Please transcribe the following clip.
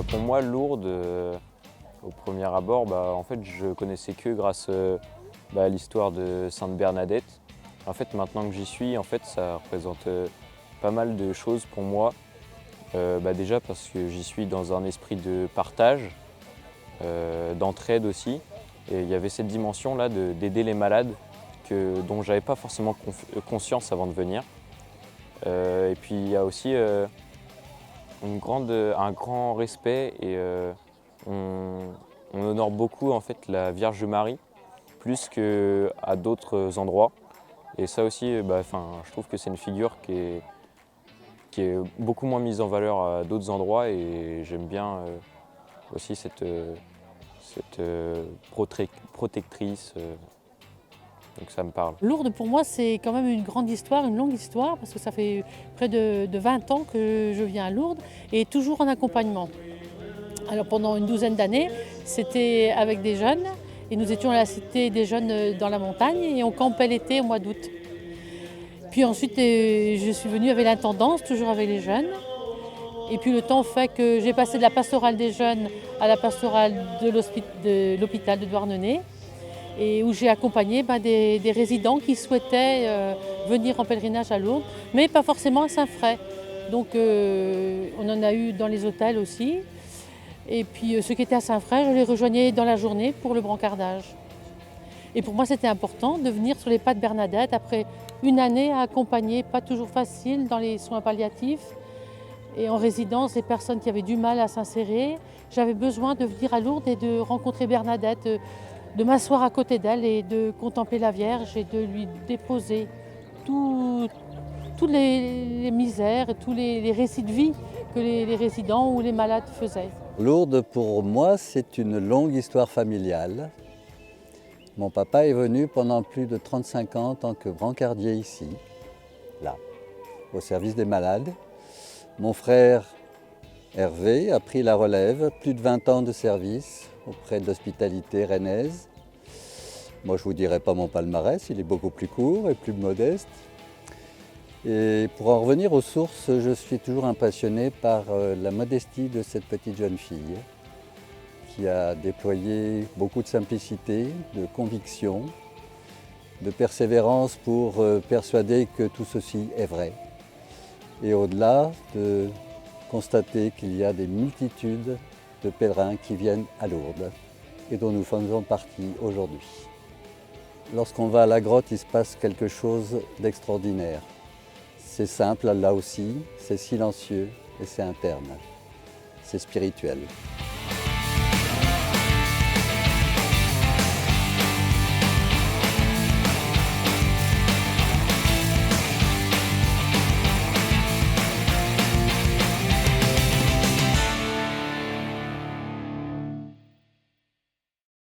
Pour moi, Lourdes, au premier abord, en fait, je connaissais que grâce à l'histoire de Sainte Bernadette. En fait, maintenant que j'y suis, en fait, ça représente pas mal de choses pour moi. Déjà parce que j'y suis dans un esprit de partage, d'entraide aussi. Et il y avait cette dimension-là d'aider les malades dont je n'avais pas forcément conscience avant de venir. Et puis il y a aussi un grand respect et on honore beaucoup en fait la Vierge Marie plus qu'à d'autres endroits. Et ça aussi, je trouve que c'est une figure qui est beaucoup moins mise en valeur à d'autres endroits et j'aime bien aussi cette protectrice. Donc ça me parle. Lourdes, pour moi, c'est quand même une grande histoire, une longue histoire, parce que ça fait près de 20 ans que je viens à Lourdes et toujours en accompagnement. Alors pendant une douzaine d'années, c'était avec des jeunes et nous étions à la cité des jeunes dans la montagne et on campait l'été au mois d'août. Puis ensuite, je suis venue avec l'intendance, toujours avec les jeunes. Et puis le temps fait que j'ai passé de la pastorale des jeunes à la pastorale de l'hôpital de Douarnenez, et où j'ai accompagné des résidents qui souhaitaient venir en pèlerinage à Lourdes, mais pas forcément à Saint-Fray. Donc on en a eu dans les hôtels aussi. Et puis ceux qui étaient à Saint-Fray, je les rejoignais dans la journée pour le brancardage. Et pour moi, c'était important de venir sur les pas de Bernadette après une année à accompagner, pas toujours facile, dans les soins palliatifs et en résidence, des personnes qui avaient du mal à s'insérer. J'avais besoin de venir à Lourdes et de rencontrer Bernadette, de m'asseoir à côté d'elle et de contempler la Vierge et de lui déposer toutes les misères et tous les récits de vie que les résidents ou les malades faisaient. Lourdes, pour moi, c'est une longue histoire familiale. Mon papa est venu pendant plus de 35 ans en tant que brancardier ici, là, au service des malades. Mon frère Hervé a pris la relève, plus de 20 ans de service auprès de l'hospitalité rennaise. Moi, je ne vous dirai pas mon palmarès, il est beaucoup plus court et plus modeste. Et pour en revenir aux sources, je suis toujours impressionné par la modestie de cette petite jeune fille qui a déployé beaucoup de simplicité, de conviction, de persévérance pour persuader que tout ceci est vrai. Et au-delà, de constater qu'il y a des multitudes de pèlerins qui viennent à Lourdes et dont nous faisons partie aujourd'hui. Lorsqu'on va à la grotte, il se passe quelque chose d'extraordinaire. C'est simple là aussi, c'est silencieux et c'est interne. C'est spirituel.